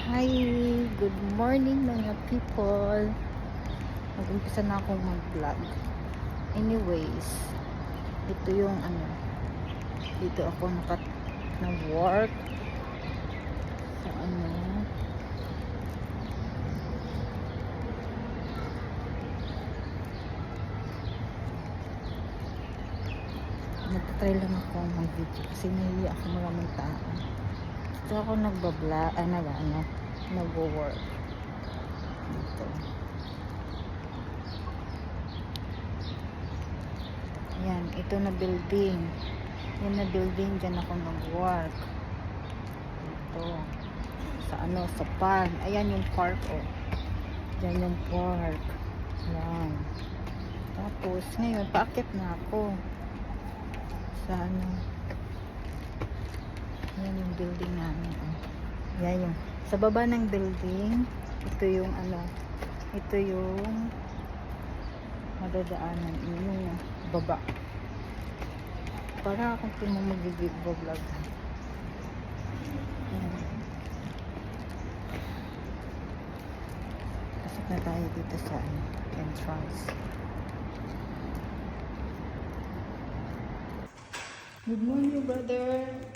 Hi! Good morning mga people! Mag-umpisa na akong mag-vlog. Anyways, ito yung dito ako nag-work sa nagtatry lang ako mag-video kasi nahiya ako maraming tao. Dito ako nag-vlog, nag-work dito. Yan, ito na building. Yan na building, dyan ako nag-work. Ito. Sa park. Ayan yung park, oh. Dyan yung park. Yan. Tapos, ngayon, paakit na ako. Sa yan yung building namin, oh. Yan yung, sa baba ng building, ito yung ito yung madadaanan, yung baba. Para akong mag-vlog. Pasok na tayo dito sa entrance. Good morning, brother.